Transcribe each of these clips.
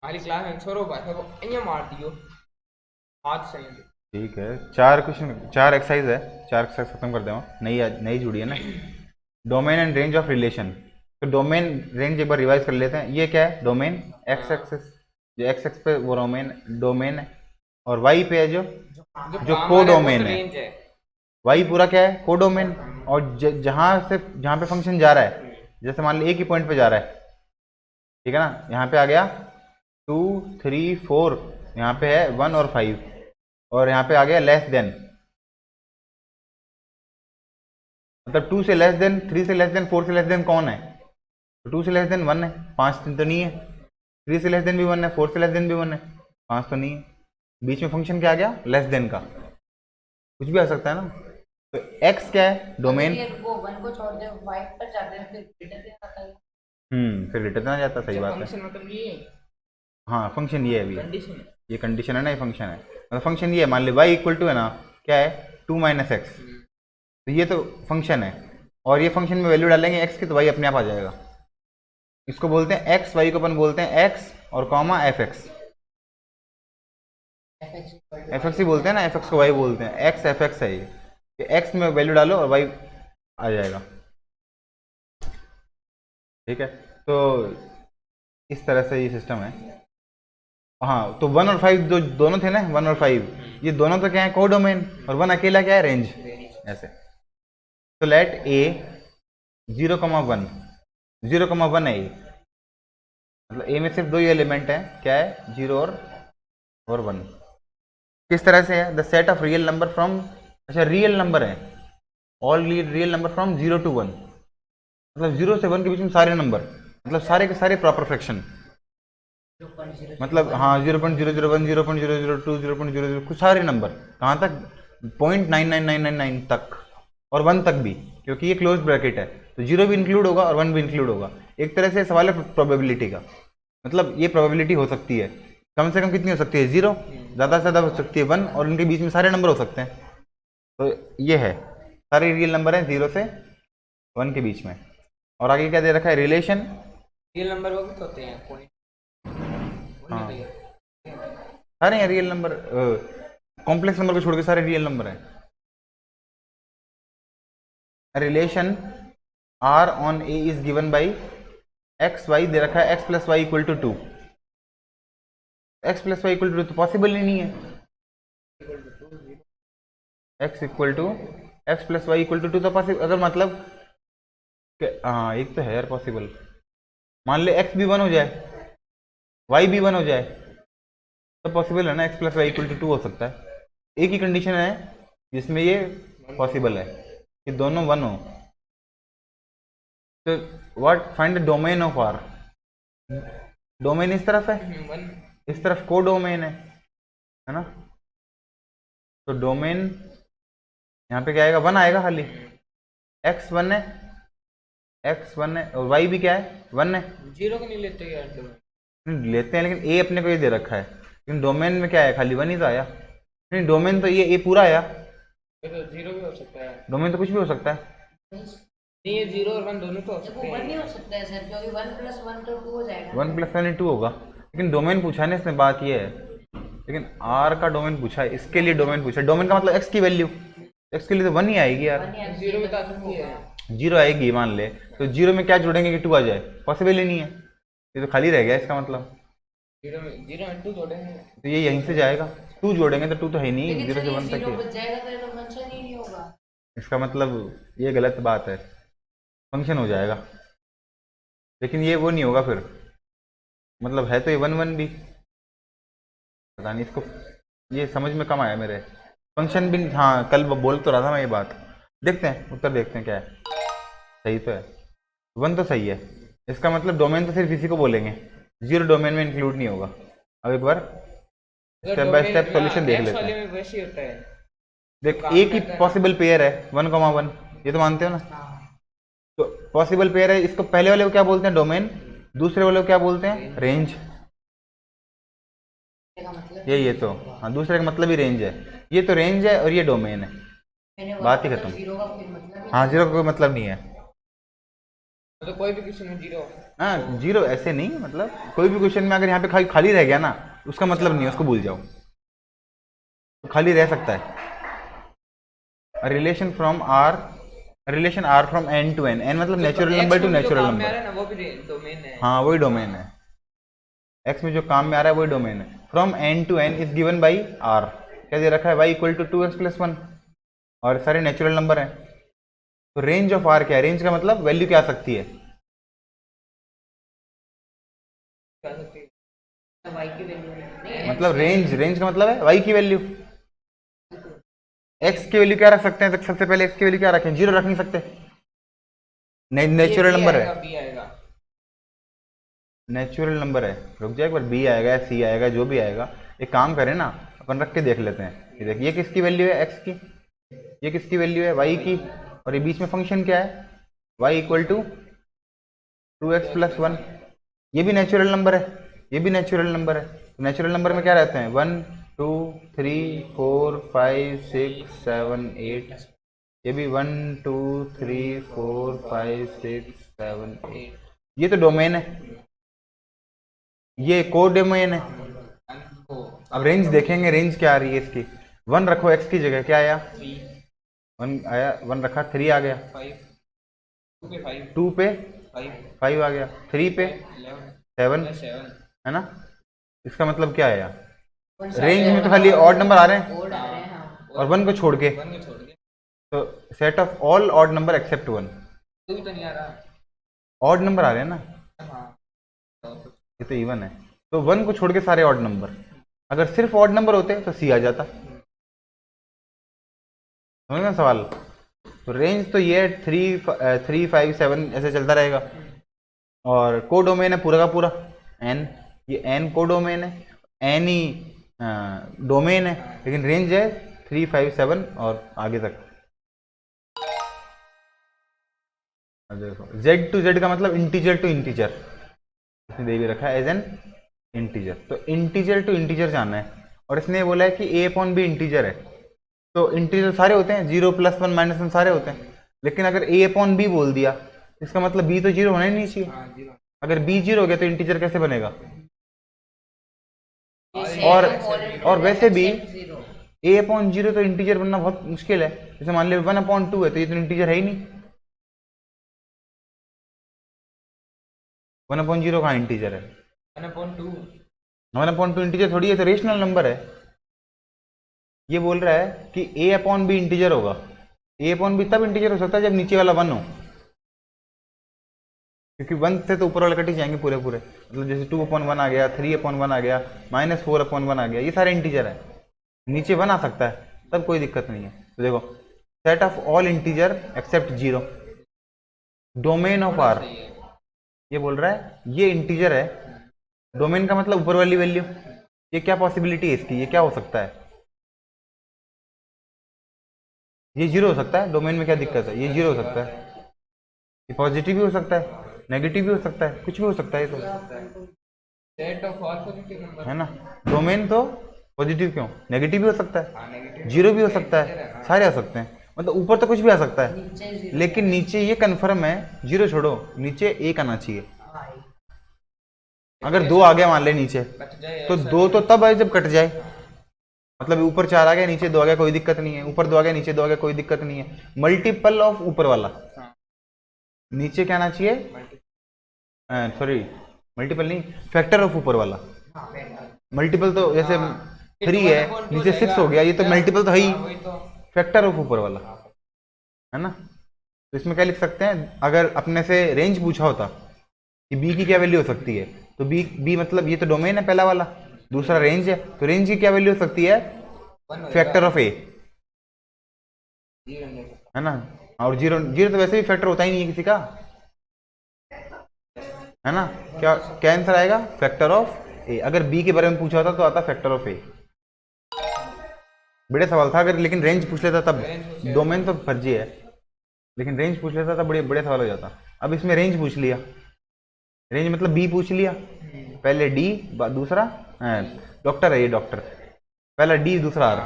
हमारी क्लास में छोरो भाई को અહીંયા मार दियो हाथ से। ठीक है, 4 क्वेश्चन, 4 एक्सरसाइज है, 4 एक्सरसाइज खत्म कर दें। नई नई जुड़ी है ना, domain and range of relation. तो डोमेन रेंज एक बार रिवाइज कर लेते हैं। ये क्या है? डोमेन एक्स एक्सिस, जो एक्स एक्स पे वो डोमेन डोमेन है, और वाई पे है जो को डोमेन है। वाई पूरा क्या है? को डोमेन। और जहाँ पे फंक्शन जा रहा है, जैसे मान लो एक ही पॉइंट पे जा रहा है, ठीक है ना, यहाँ पे आ गया 2 3 4, यहाँ पे है 1 और 5, और यहाँ पे आ गया लेस देन, मतलब 2 से लेस देन, 3 से लेस देन, 4 से लेस देन कौन है? तो 2 से लेस देन 1 है, 5 तो नहीं है। 3 से लेस देन भी 1 है, 4 से लेस देन भी 1 है, 5 तो नहीं है। बीच में फंक्शन क्या आ गया? लेस देन का। कुछ भी आ सकता है ना। तो x क्या है? डोमेन। वो 1 को छोड़ दे, 5 पर जाते हैं, फिर ग्रेटर देन आता है। फिर रिटर्न आ जाता, सही बात है। फंक्शन मतलब ये हाँ, फंक्शन ये है अभी, कंडीशन है, ये कंडीशन है ना, ये फंक्शन है। मतलब फंक्शन ये है, मान ली y इक्वल टू है ना, क्या है? 2 माइनस एक्स। तो ये तो फंक्शन है, और ये फंक्शन में वैल्यू डालेंगे x की तो y अपने आप आ जाएगा। इसको बोलते हैं x, y को अपन बोलते हैं x और comma F x. F x ही बोलते हैं ना, एफ एक्स को y बोलते हैं, x एफ एक्स है ये x में वैल्यू डालो और y आ जाएगा। ठीक है, तो इस तरह से ये सिस्टम है। हाँ, तो 1 और 5 जो दोनों थे ना, 1 और 5, ये दोनों तो क्या है? को डोमेन, और 1 अकेला क्या है? रेंज। ऐसे तो लेट ए 0,1, 0,1 है ये, मतलब ए में सिर्फ दो ही एलिमेंट है, क्या है? 0 और 1। किस तरह से है? The set of real number from, अच्छा रियल नंबर है, all real number from 0 to 1, मतलब 0 से 1 के बीच में सारे नंबर, मतलब सारे के सारे प्रॉपर फ्रैक्शन, मतलब हाँ 0.001, 0.002, 0.00 कुछ सारे नंबर, कहाँ तक? 0.99999 तक, और 1 तक भी, क्योंकि ये क्लोज ब्रैकेट है, तो 0 भी इंक्लूड होगा और 1 भी इंक्लूड होगा। एक तरह से सवाल है प्रोबेबिलिटी का, मतलब ये प्रोबेबिलिटी हो सकती है, कम से कम कितनी हो सकती है? 0, ज़्यादा से ज़्यादा हो सकती है 1, और इनके बीच में सारे नंबर हो सकते हैं। तो ये है, सारे रियल नंबर हैं 0 से 1 के बीच में। और आगे क्या दे रखा है? रिलेशन। रियल नंबर वो भी तो होते हैं पॉइंट। हाँ, सारे हैं रियल नंबर, कॉम्प्लेक्स नंबर को छोड़ के सारे रियल नंबर हैं। Relation R on A is given by x y, दे रखा है x plus Y equal to 2। X plus Y equal to 2 तो पॉसिबल ही नहीं है। X equal to x plus Y equal to 2 तो पॉसिबल, अगर मतलब हाँ एक तो है यार पॉसिबल, मान ले एक्स भी 1 हो जाए, वाई भी 1 हो जाए, तो पॉसिबल है ना, X plus Y equal to 2 हो सकता है। एक ही कंडीशन है जिसमें ये पॉसिबल है कि दोनों 1 हो। तो what find the domain of R, domain इस तरफ है, इस तरफ को डोमेन है ना, तो डोमेन यहाँ पे क्या आएगा? 1 आएगा खाली, एक्स 1 है, एक्स 1 है, और वाई भी क्या है? 1 है। 0 को नहीं लेते यार डोमेन, लेते हैं, लेकिन ए अपने को ये दे रखा है, लेकिन डोमेन में क्या है? खाली 1 ही तो आया। नहीं, डोमेन तो ये ए पूरा आया, ये तो 0 भी हो सकता है। डोमेन तो कुछ भी हो सकता है। नहीं, ये 0 और 1 दोनों तो हो वो सकते 1 हैं। नहीं हो सकता है सर, क्योंकि 1 + 1 तो 2 हो जाएगा। 1 + 1 2 होगा, लेकिन डोमेन पूछा है ना इसने, बात ये है, लेकिन आर का डोमेन पूछा है, इसके लिए डोमेन पूछा है। डोमेन का मतलब एक्स की वैल्यू, एक्स के लिए तो 1 ही आएगी यार, 0 में तो आ सकती है। 0 आएगी मान ले, तो 0 में क्या जोड़ेंगे कि 2 आ जाए? पॉसिबल ही नहीं है, ये तो खाली रह गया इसका मतलब। 0 में 2 जोड़ेंगे तो ये यहीं से जाएगा, 2 जोड़ेंगे तो 2 तो है नहीं, लेकिन 0 सर से ये 1 तक 0 है। बच जाएगा तो ये तो मेंशन ही नहीं होगा। इसका मतलब ये गलत बात है, फंक्शन हो जाएगा, लेकिन ये वो नहीं होगा फिर, मतलब है तो ये 1 भी, पता नहीं इसको, ये समझ में कम आया मेरे। फंक्शन भी हाँ, कल बोल तो रहा था मैं ये बात। देखते हैं उत्तर, देखते हैं क्या है। सही तो है, 1 तो सही है, इसका मतलब डोमेन तो सिर्फ इसी को बोलेंगे, 0 डोमेन में इंक्लूड नहीं होगा। अब एक बार स्टेप बाय स्टेप सॉल्यूशन देख लेते हैं। में वैसे ही होता है। देख, एक ही पॉसिबल पेयर है 1,1, ये तो मानते हो ना, तो पॉसिबल पेयर है, इसको पहले वाले को क्या बोलते हैं? डोमेन। दूसरे वाले को क्या बोलते हैं? रेंज। ये तो हाँ, दूसरे का मतलब ही रेंज है, ये तो रेंज है और ये डोमेन है, बात ही खत्म। जीरो का कोई मतलब हाँ, 0 का कोई मतलब नहीं है। मतलब कोई भी क्वेश्चन में 0। हाँ जीरो ऐसे नहीं, मतलब कोई भी क्वेश्चन में अगर यहाँ पे खाली खाली रह गया ना, उसका मतलब नहीं है, उसको भूल जाओ, तो खाली रह सकता है। Relation from R, relation R from N to N, N मतलब नेचुरल नंबर टू नेचुरल में आ रहा नंबर। है ना वो भी डोमेन है। हाँ वही डोमेन है, एक्स में जो काम में आ रहा है वही डोमेन है। From N to N is given by R, क्या दे रखा है, वाई इक्वल टू 2x+1, और सारे नेचुरल नंबर हैं। तो रेंज ऑफ आर क्या है, रेंज का मतलब वैल्यू क्या आ सकती है, क्या सकती है? वाई की वैल्यू नहीं, मतलब रेंज, रेंज का मतलब है वाई की वैल्यू। एक्स की वैल्यू क्या रख सकते हैं, सबसे पहले एक्स की वैल्यू क्या रखें, जीरो रख नहीं सकते, नेचुरल नंबर है, बी आएगा। नेचुरल नंबर है। रुक जाए एक बार, बी आएगा, सी आएगा, जो भी आएगा, एक काम करें ना, अपन रख के देख लेते हैं। ये देखिए, ये किसकी वैल्यू है, एक्स की, ये किसकी वैल्यू है, वाई की, और ये बीच में फंक्शन क्या है, वाई इक्वल टू 2x+1। ये भी नेचुरल नंबर है, ये भी नेचुरल नंबर है। नेचुरल नंबर में क्या रहते हैं, 1 2 3 4 5 6 7 8, ये भी 1 2 3 4 5 6 7 8, ये तो डोमेन है, ये को डोमेन है। अब रेंज देखेंगे, रेंज क्या आ रही है इसकी, 1 रखो एक्स की जगह, क्या आया, 3 1 आया, 1 रखा, 3 आ गया, 5 2 पे 5 2 पे 5 5 आ गया, 3 पे 11 7, 7 है ना। इसका मतलब क्या आया, रेंज में तो खाली ऑड नंबर आ रहे हैं, ओड आ रहे हैं, हाँ। और 1 को छोड़ के, 1 को छोड़ के तो set of all odd number except 1, 2 तो नहीं आ रहा। ऑड नंबर आ रहे हैं ना, हाँ ये तो इवन है, तो 1 को छोड़ के सारे ऑड नंबर, अगर सिर्फ ऑड नंबर होते तो सी आ जाता, समझ गए सवाल। तो रेंज तो ये 3 5 7 ऐसे चलता रहेगा, और को डोमेन है पूरा का पूरा एन, ये एन को डोमेन है, एन ही डोमेन है, लेकिन रेंज है 3 5 7 और आगे तक। अब देखो, जेड टू जेड का मतलब इंटीजर टू इंटीजर, इसने दे भी रखा है एज एन इंटीजर, तो इंटीजर टू इंटीजर जाना है, और इसने बोला है कि ए अपॉन बी इंटीजर है, तो इंटीजर सारे होते हैं, 0 +1 -1 सारे होते हैं, लेकिन अगर ए अपॉन बी बोल दिया, इसका मतलब बी तो जीरो होना ही नहीं चाहिए, हाँ 0। अगर बी जीरो हो गया तो इंटीजर कैसे बनेगा, ये और set of all और वैसे भी except zero। ए अपॉन जीरो तो इंटीजर बनना बहुत मुश्किल है, जैसे मान लिया 1/2 है, तो ये तो इंटीजर है ही नहीं, 1/0 कहाँ इंटीजर है, 1/2 1/2 इंटीजर थोड़ी है, तो रेशनल नंबर है। ये बोल रहा है कि ए अपॉन बी इंटीजर होगा, ए अपॉन बी तब इंटीजर हो सकता है जब नीचे वाला 1 हो, क्योंकि 1 से तो ऊपर वाले कट ही जाएंगे पूरे पूरे, मतलब जैसे 2/1 आ गया, 3/1 आ गया, -4/1 आ गया, ये सारे इंटीजर है, नीचे 1 आ सकता है, तब कोई दिक्कत नहीं है। तो देखो, set of all integer except 0, domain of R, ये बोल रहा है ये इंटीजर है, डोमेन का मतलब ऊपर वाली वैल्यू, ये क्या पॉसिबिलिटी है इसकी, ये क्या हो सकता है, ये 0 हो सकता है, डोमेन में क्या दिक्कत है, ये 0 हो सकता है, ये पॉजिटिव भी हो सकता है, नेगेटिव भी हो सकता है, कुछ भी हो सकता है, तो set of all positive number है ना, डोमेन तो पॉजिटिव क्यों, नेगेटिव भी हो सकता है, हाँ नेगेटिव 0 भी हो सकता है, सारे आ सकते हैं, मतलब ऊपर तो कुछ भी आ सकता है, नीचे zero। लेकिन नीचे ये कंफर्म है, 0 छोड़ो, नीचे 1 आना चाहिए, हाँ, अगर 2 आ गया मान ले नीचे, कट जाए तो 2 तो तब आए जब कट जाए, मतलब ऊपर 4 आ गया, नीचे 2 आ गया, कोई दिक्कत नहीं है, ऊपर 2 आ गया, नीचे 2 आ गया, कोई दिक्कत नहीं है, मल्टीपल ऑफ ऊपर वाला, हाँ नीचे क्या आना चाहिए, सॉरी मल्टीपल नहीं, फैक्टर ऑफ ऊपर वाला, मल्टीपल तो जैसे 3 है, नीचे 6 हो गया, ये तो मल्टीपल तो है ही, वही तो फैक्टर ऑफ ऊपर वाला, है ना। तो इसमें क्या लिख सकते हैं, अगर अपने से रेंज पूछा होता कि बी की क्या वैल्यू हो सकती है, तो बी मतलब ये तो डोमेन है पहला वाला, दूसरा रेंज है, तो रेंज की क्या वैल्यू हो सकती है, फैक्टर ऑफ ए, है ना, और 0 0 तो वैसे भी फैक्टर होता ही नहीं है किसी का, है ना, क्या क्या आंसर आएगा, फैक्टर ऑफ ए, अगर बी के बारे में पूछा होता तो आता फैक्टर ऑफ ए, बड़े सवाल था, अगर लेकिन रेंज पूछ लेता तब, डोमेन तो फर्जी है, लेकिन रेंज पूछ लेता तब बड़े बड़े सवाल हो जाता। अब इसमें रेंज पूछ लिया, रेंज मतलब बी पूछ लिया, पहले डी, दूसरा डॉक्टर है, ये डॉक्टर, पहला डी दूसरा आर,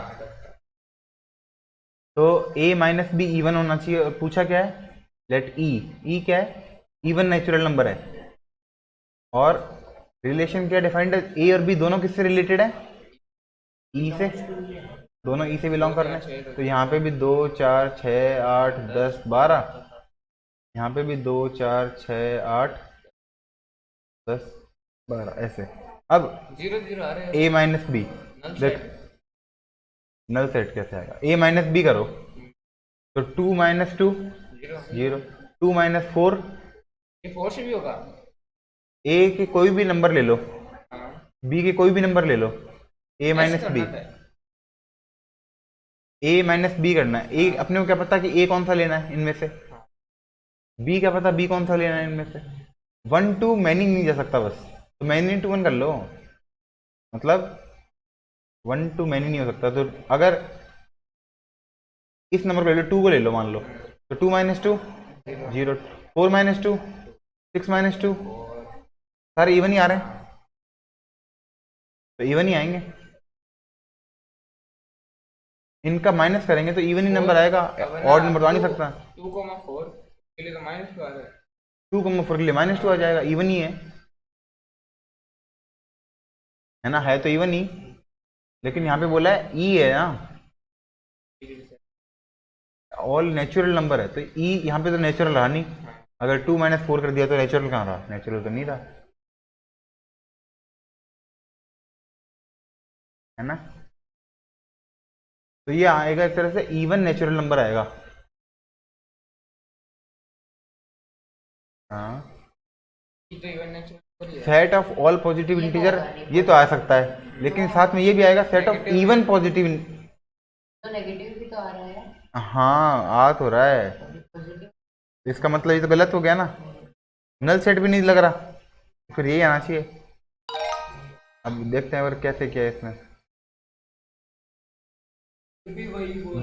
तो a - b इवन होना चाहिए, और पूछा क्या है, लेट ई क्या है, इवन नेचुरल नंबर है। और रिलेशन क्या डिफाइंड है, ए और बी दोनों किससे रिलेटेड है, ई से, दोनों ई से बिलोंग कर रहे हैं। तो यहाँ पे भी 2 4 6 8 10 12, यहाँ पे भी 2 4 6 8 10 12 ऐसे। अब 0 0 आ रहे हैं। ए माइनस बी, देख नल सेट कैसे आएगा, ए माइनस बी करो तो 2 माइनस 2 0, 2 माइनस 4, ये 4 से भी होगा। ए के कोई भी नंबर ले लो, हाँ बी के कोई भी नंबर ले लो, ए माइनस ऐसे बी, करना था। ए माइनस बी करना है। ए अपने को क्या पता कि ए कौन सा लेना है इनमें से, बी क्या पता बी कौन सा लेना है इनमें से। 1 to मैनी नहीं जा सकता बस, तो मैनी टू 1 कर लो, मतलब 1 to मैनी नहीं हो सकता। तो अगर इस नंबर को ले लो, 2 को ले लो मान लो, तो 2 माइनस 2 0, 4 माइनस 2 6 माइनस 2, सारे इवन ही आ रहे हैं, तो इवन ही आएंगे। इनका माइनस करेंगे तो इवन ही नंबर आएगा, ऑड नंबर तो आ नहीं सकता। 2,4 के लिए तो -2 आ रहा है। 2,4 के लिए -2 आ जाएगा, इवन ही है ना, है तो इवन ही, लेकिन यहाँ पे बोला है ई है ना, ऑल नेचुरल नंबर है, तो ई यहाँ पे तो नेचुरल रहा नहीं। अगर 2 माइनस 4 कर दिया तो नेचुरल कहाँ रहा, नेचुरल तो नहीं रहा, है ना। तो ये आएगा एक तरह से इवन नेचुरल नंबर आएगा। हाँ, ये तो इवन नेचुरल है। Set of all positive integer, ये तो आ सकता है, लेकिन साथ में ये भी आएगा सेट ऑफ इवन पॉजिटिव। तो नेगेटिव भी तो आ रहा है, हाँ आ तो रहा है, पॉजिटिव। इसका मतलब ये तो गलत हो गया ना, नल सेट भी नहीं लग रहा, फिर यही आना चाहिए। अब देखते हैं और कैसे क्या है इसमें।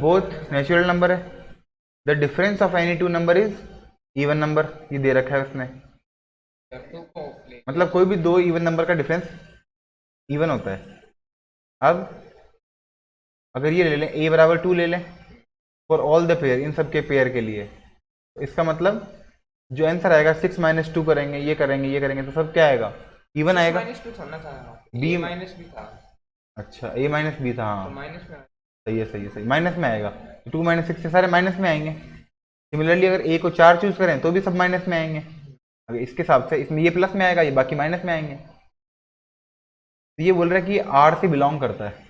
बोथ नेचुरल नंबर है, the difference of any two number is even number, ये दे रखा है उसने, मतलब कोई भी दो इवन नंबर का डिफरेंस इवन होता है। अब अगर ये ले लें a बराबर 2 ले लें फॉर ऑल द पेयर, इन सब के पेयर के लिए, तो इसका मतलब जो आंसर आएगा 6 माइनस 2 करेंगे, ये करेंगे, ये करेंगे, तो सब क्या आएगा, इवन आएगा। -2 थोड़ा था, B माइनस भी था। अच्छा a माइनस बी था, तो हाँ माइनस में सही है, सही है, सही, माइनस में आएगा। 2 माइनस 6 से सारे माइनस में आएंगे। सिमिलरली अगर a को 4 चूज करें तो भी सब माइनस में आएंगे। अगर इसके हिसाब से इसमें ये प्लस में आएगा, ये बाकी माइनस में आएंगे। तो ये बोल रहा है कि R से बिलोंग करता है,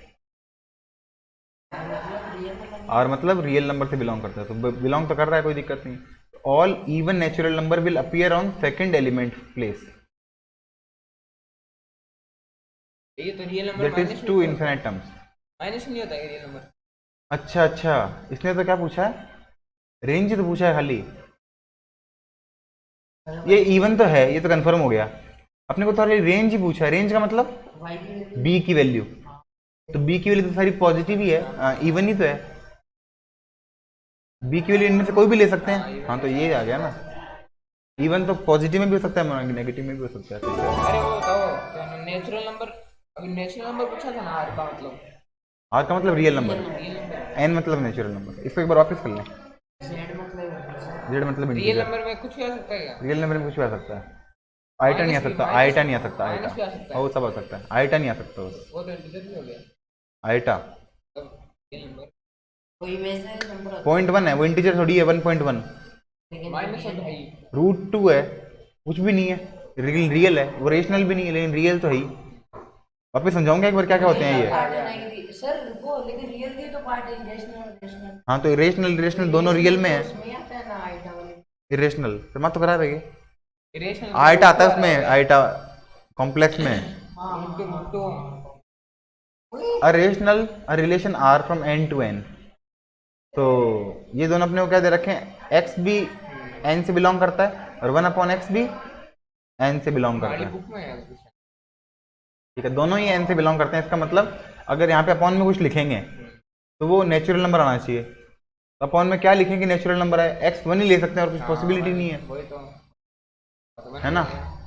R मतलब रियल नंबर से बिलोंग करता है, तो बिलोंग तो कर रहा है, कोई दिक्कत नहीं। All even natural number will appear on second element place, ये तो real number that is to infinite terms. Minus नहीं होता है रियल नंबर। अच्छा अच्छा, इसने तो क्या पूछा है, रेंज तो पूछा है खाली। ये इवन तो है, ये तो कंफर्म हो गया, अपने को तो रेंज ही पूछा है। रेंज का मतलब b की वैल्यू, तो b की वैल्यू तो सारी पॉजिटिव ही है, इवन ही तो है, b की वैल्यू इनमें से कोई भी ले सकते हैं। हाँ तो ये आ गया ना, इवन तो पॉजिटिव में भी हो सकता है, नेगेटिव में भी हो सकता है। अरे वो बताओ नेचुरल नंबर, अभी नेचुरल नंबर पूछा था ना, R का मतलब, R का मतलब real number, real number, n मतलब नेचुरल नंबर। इसको एक बार वापस कर लें, जेड मतलब z मतलब रियल इंटीजर। नंबर में कुछ भी आ सकता है क्या? रियल नंबर में कुछ भी आ सकता है, आइटा नहीं आ सकता, आइटा नहीं आ सकता, माइनस भी आ सकता आइटा है। वो सब आ सकता है, आइटा नहीं आ सकता बस, वो तो इंटीजर भी हो गया। आइटा तब रियल नंबर कोई इमेजिनरी नंबर होता 0.1 है, वो इंटीजर थोड़ी है 1.1, है, लेकिन माइनस होता है ही। √2 है, कुछ भी नहीं है, रियल है वो, रेशनल भी नहीं है लेकिन रियल तो है ही। वापस समझाऊंगा एक बार क्या क्या होते हैं ये। सर रुको, लेकिन रियल की तो पार्ट है, इरेशनल हाँ तो इरेशनल दोनों रियल में है, उसमें आता है ना आइटा वाले। इरेशनल फिर मत तो करा रहे, इरेशनल आइटा आता है उसमें, आइटा कॉम्प्लेक्स में। तो a rational a relation R from n to n, तो ये दोनों अपने को क्या दे रखे हैं, x भी n से बिलोंग करता है और 1/x भी n से बिलोंग करता हमारी है। बुक में है कुछ। ठीक है, दोनों ही n से बिलोंग करते हैं। इसका मतलब अगर यहाँ पे अपॉन में कुछ लिखेंगे तो वो नेचुरल नंबर आना चाहिए। तो अपॉन में क्या लिखेंगे, नेचुरल नंबर है, x 1 ही ले सकते हैं और कुछ पॉसिबिलिटी नहीं है, वही तो है ना,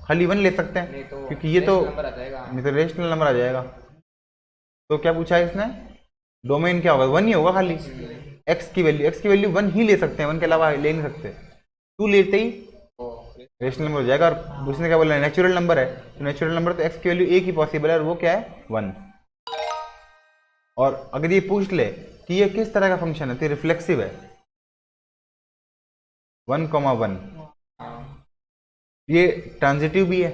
खाली 1 ले सकते हैं, नहीं तो क्योंकि ये तो नंबर आ जाएगा। नहीं तो रेशनल नंबर आ जाएगा। तो क्या पूछा है इसने, डोमेन क्या होगा, 1 ही होगा खाली, x की वैल्यू 1 ही ले सकते हैं, 1 के अलावा ले नहीं सकते। 2 लेते ही रेशनल नंबर हो जाएगा। और उसने क्या बोला, नेचुरल नंबर है, तो नेचुरल नंबर तो एक्स की वैल्यू एक ही पॉसिबल है, और वो क्या है 1। और अगर ये पूछ ले कि ये किस तरह का फंक्शन है, तो रिफ्लेक्सिव है, 1,1। ये ट्रांजिटिव भी है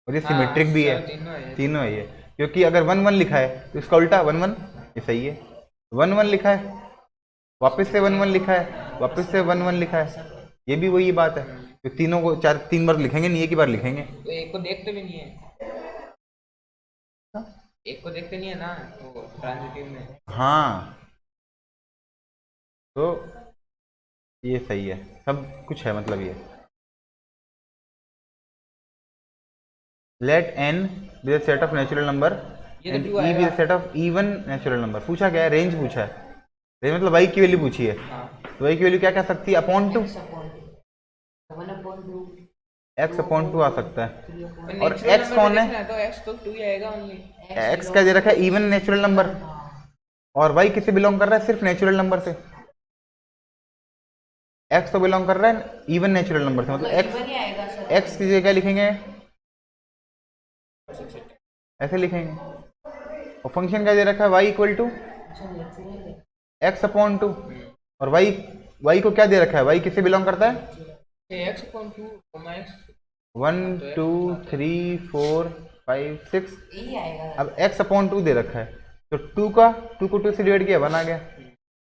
और ये सिमेट्रिक भी है, तीनों है ये। क्योंकि अगर 1,1 लिखा है तो इसका उल्टा 1,1, ये सही है। 1,1 लिखा है, वापस से 1,1 लिखा है, वापस से 1,1 लिखा है, ये भी वही बात है। तो तीनों को 3 बार लिखेंगे, नहीं एक ही बार लिखेंगे। तो एक को देखते भी नहीं है, एक को देखते नहीं है ना वो ट्रांजिटिव में। हाँ, तो ये सही है, सब कुछ है मतलब ये। Let n be the set of natural number ये एंड तो e be the set of even natural number. पूछा क्या है, रेंज पूछा है। रेंज मतलब y की वैल्यू पूछी है, तो y की वैल्यू क्या कह सकती है, अपॉन 2, x अपॉन 2 आ सकता है। और x कौन है, तो x तो 2 ही आएगा ओनली। x क्या दे रखा है, इवन नेचुरल नंबर, और y किससे बिलोंग कर रहा है, सिर्फ नेचुरल नंबर से। x तो बिलोंग कर रहा है इवन नेचुरल नंबर से, मतलब x की जगह क्या लिखेंगे, ऐसे लिखेंगे। और फंक्शन क्या दे रखा है, y equal to x upon 2, और y को क्या दे रखा है, y किससे बिलोंग करता है, x अपॉन 2 x 1 2 3 4 5 6। अब x अपॉन 2 दे रखा है, तो 2 को 2 से डिवाइड किया 1 आ गया,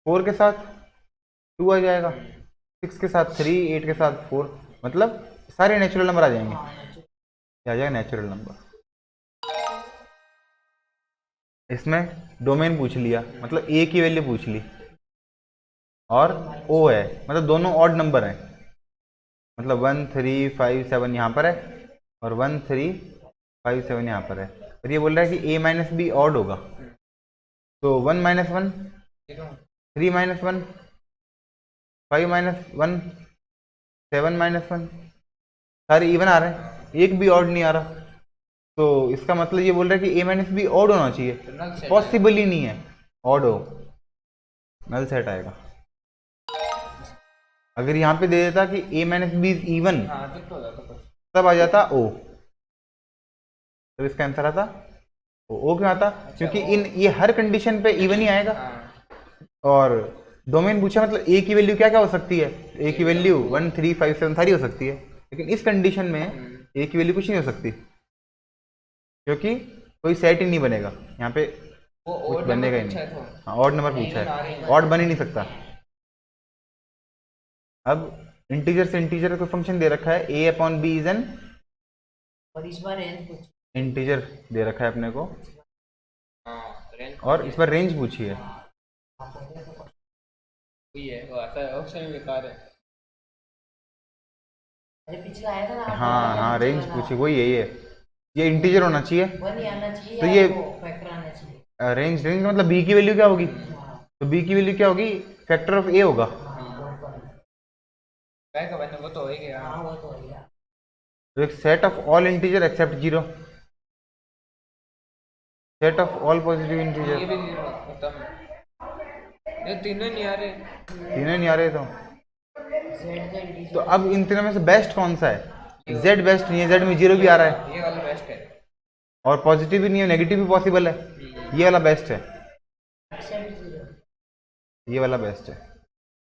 4 के साथ 2 आ जाएगा, 6 के साथ 3, 8 के साथ 4, मतलब सारे नेचुरल नंबर आ जाएंगे। क्या आ जाएगा, नेचुरल नंबर। इसमें डोमेन पूछ लिया, मतलब a की वैल्यू पूछ ली, और o है, मतलब दोनों ऑड नंबर हैं, मतलब 1 3 5 7 यहाँ पर है, और 1 3 5 7 यहाँ पर है। और ये बोल रहा है कि a माइनस बी ऑड होगा, तो 1 माइनस 1, 3 माइनस 1, 5 माइनस 1, 7 माइनस 1, सारे इवन आ रहे हैं, एक भी ऑड नहीं आ रहा। तो इसका मतलब ये बोल रहा है कि a माइनस बी ऑड होना चाहिए, पॉसिबल ही नहीं है ऑड हो, नल सेट आएगा। अगर यहाँ पे दे देता कि a minus B is even, तब आ जाता o, तब इसका आंसर आता o क्यों आता, क्योंकि इन ये हर कंडीशन पे इवन ही आएगा। और डोमेन पूछा, मतलब a की वैल्यू क्या क्या हो सकती है, a की वैल्यू 1 3 5 7 सारी हो सकती है, लेकिन इस कंडीशन में a की वैल्यू कुछ नहीं हो सकती, क्योंकि कोई सेट ही नहीं बनेगा यहाँ पे, कुछ बनेगा ही नहीं। हाँ, ऑड नंबर पूछा है, ऑड बन ही नहीं सकता। अब इंटीजर से इंटीजर का फंक्शन दे रखा है, a upon B is N, और इस बार रेंज पूछ, इंटीजर दे रखा है अपने को, और इस बार रेंज पूछी है। ऑप्शन बेकार है। अरे पिछला आया था ना, हाँ हाँ, रेंज पूछी, वही है ये इंटीजर होना चाहिए, 1 ही आना चाहिए, तो ये फैक्टर आना चाहिए। रेंज का मतलब b की वैल्यू क्या होगी, तो b की वैल्यू क्या होगी, फैक्टर ऑफ a होगा। वो तो हो ही गया। हाँ वो तो हो गया। तो एक set of all integer except 0, set of all positive ये इंटीजर, भी खत्म, ये तीनों नहीं आ रहे। तीनों नहीं आ रहे तो Z का इंटीजर, तो अब इन तीनों में से बेस्ट कौन सा है, z बेस्ट नहीं है, z में 0 भी आ रहा है, ये वाला बेस्ट है, और पॉजिटिव भी नहीं है, नेगेटिव भी पॉसिबल है, ये वाला बेस्ट है, एक्सेप्ट 0। ये वाला बेस्ट है।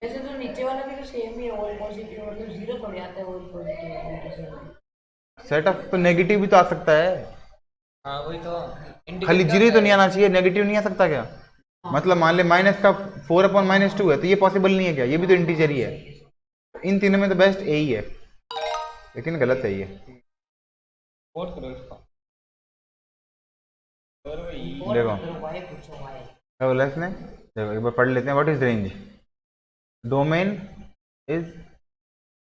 वैसे तो नीचे वाला भी तो सेम ही है, ऑल पॉजिटिव मतलब 0 थोड़ी आता है, all positive integer. Set of तो नेगेटिव भी तो आ सकता है, हाँ वही तो, खाली 0 ही तो नहीं आना चाहिए, नेगेटिव नहीं आ सकता क्या, मतलब मान ले माइनस का 4 अपॉन माइनस 2 है, तो ये पॉसिबल नहीं है क्या, ये भी तो इंटीजर ही है। इन तीनों में तो बेस्ट ए ही है, लेकिन गलत है ये। वोट करो इसका। देखो वाई पूछो, वाई क्या बोला इसने, देखो एक बार पढ़ लेते हैं। What is range, domain is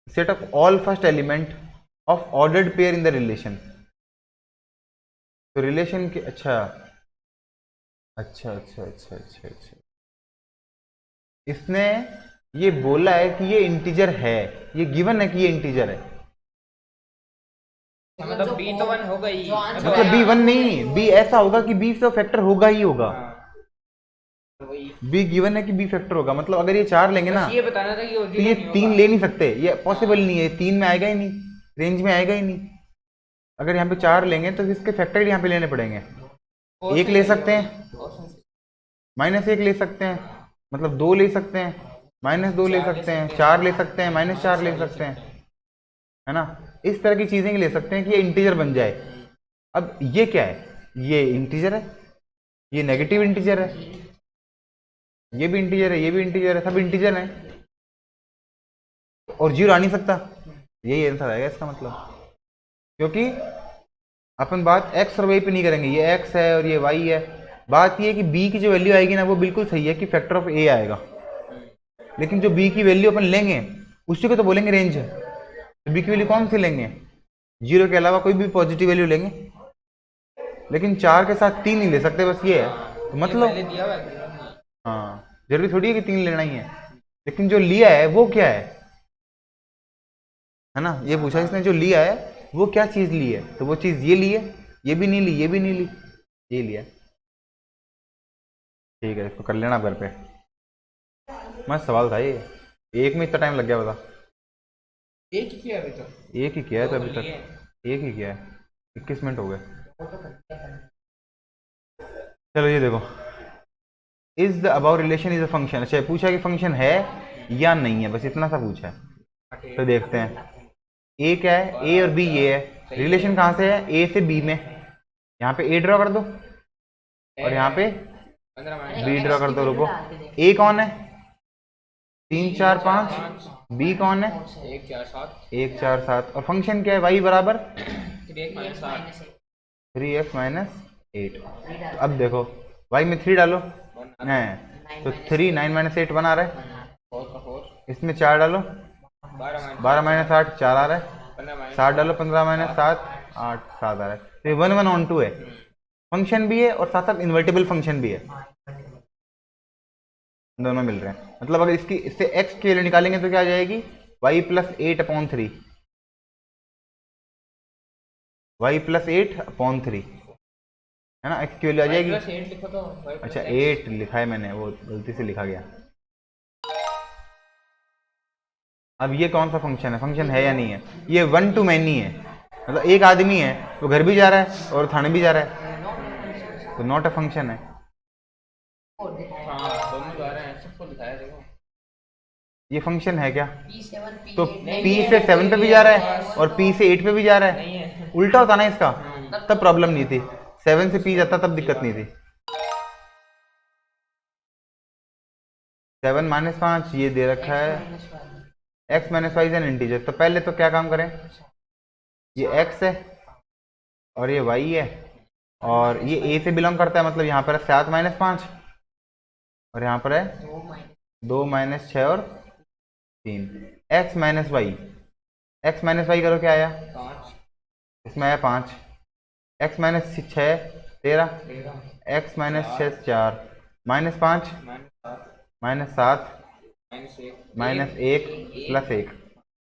set of all first element of ordered pair in the relation. तो रिलेशन के अच्छा अच्छा अच्छा अच्छा अच्छा अच्छा, इसने ये बोला है कि ये इंटीजर है, ये गिवन है कि ये इंटीजर है, मतलब बी तो 1 होगा ही, मतलब बी 1 नहीं, बी ऐसा होगा कि बी से फैक्टर होगा ही होगा, बी गिवन है कि बी फैक्टर होगा, मतलब अगर ये 4 लेंगे ना, ये बताना था कि तो ये 3 ले नहीं सकते, ये पॉसिबल नहीं है, 3 में आएगा ही नहीं, रेंज में आएगा ही नहीं। अगर यहाँ पे 4 लेंगे तो इसके फैक्टर यहाँ पे लेने पड़ेंगे। और 1 से ले सही सकते है हैं, भाई, और से- -1 ले सकते हैं, मतलब 2 ले सकते हैं, -2 ले चार ले सकते हैं, सकते हैं, 4 ले सकते हैं, -4 ले सकते हैं, है ना। इस तरह की चीजें ले सकते हैं कि ये इंटीजर बन जाए। अब ये क्या है, ये इंटीजर है, ये नेगेटिव इंटीजर है, ये भी इंटीजर है, ये भी इंटीजर है, सब इंटीजर है और 0 आ नहीं सकता। यही आंसर आएगा इसका मतलब, क्योंकि अपन बात x और y पे नहीं करेंगे, ये x है और ये y है। बात ये है कि b की जो वैल्यू आएगी ना वो बिल्कुल सही है कि फैक्टर ऑफ a आएगा, लेकिन जो b की वैल्यू अपन लेंगे उसी को तो बोलेंगे रेंज है। तो b की वैल्यू कौन सी लेंगे, 0 के अलावा कोई भी पॉजिटिव वैल्यू लेंगे, लेकिन 4 के साथ 3 नहीं ले सकते, बस ये है। तो ये मतलब पहले दिया हुआ है। हाँ, जरूरी थोड़ी है कि 3 लेना ही है, लेकिन जो लिया है वो क्या है ना, ये पूछा इसने, जो लिया है वो क्या चीज ली है, तो वो चीज ये ली है, ये भी नहीं ली, ये भी नहीं ली, ये लिया। ठीक है, इसको कर लेना घर पे। मस्त सवाल था ये, एक में इतना टाइम लग गया, बता। एक ही किया अभी तो, एक ही किया है तो अभी लिए। तक, एक ही किया है, 21 मिनट हो गए। चलो ये देखो, is the above relation is a function. अच्छा, पूछा कि फंक्शन है या नहीं है, बस इतना सा पूछा है। तो देखते हैं ए क्या है, ए और बी ये है, रिलेशन कहाँ से है, ए से बी में। यहाँ पे ए ड्रॉ कर दो और यहाँ पे 15 बी ड्रॉ कर दो। रुको, ए कौन है, 3 4 5, बी कौन है, 1 4 7 1 4 7, और फंक्शन क्या है, वाई बराबर 3x - 8 3x - 8। तो अब देखो वाई में 3 डालो, नहीं तो 3 9 - 8 1 आ रहा है, 4 का 4 इसमें 4 डालो, 12 12 - 8 4 आ रहा है, 15 7 डालो, 15 - 7 8 7 आ रहा है। तो ये 1 1 on 2 है, फंक्शन भी है और साथ साथ इन्वर्टेबल फंक्शन भी है, दोनों मिल रहे हैं। मतलब अगर इसकी इससे x की वैल्यू निकालेंगे तो क्या आ जाएगी, y + 8/3, y + 8/3, है ना, x की वैल्यू आ जाएगी। प्लस 8 लिखो तो y + अच्छा, x। 8 लिखा है मैंने, वो गलती से लिखा गया। अब ये कौन सा फंक्शन है, फंक्शन है या नहीं है, ये 1 to many है, मतलब एक आदमी है वो घर भी जा रहा है और थाने भी जा रहा है, तो नॉट अ फंक्शन है। हाँ, दोनों जा रहे हैं, सबको दिखाया देखो। ये फंक्शन है क्या, P7 तो P8 P से 7 पे भी जा रहा है और P से 8 पे भी जा रहा नहीं है, है। उल्टा होता ना इसका, तब प्रॉब्लम नहीं थी। 7 से P जाता तब दिक्कत नहीं थी। 7 - 5 ये दे रखा है, x - y is an integer. तो पहले तो क्या काम करें, ये x है और ये y है और ये a से बिलोंग करता है, मतलब यहाँ पर है 7 - 5 और यहाँ पर है 2 - 6 और 3, x - y, x - y करो क्या आया, 5 इसमें आया 5, x - 6 13, 13 x - 6 4, -5 -7 -7 -1 -1 + 1,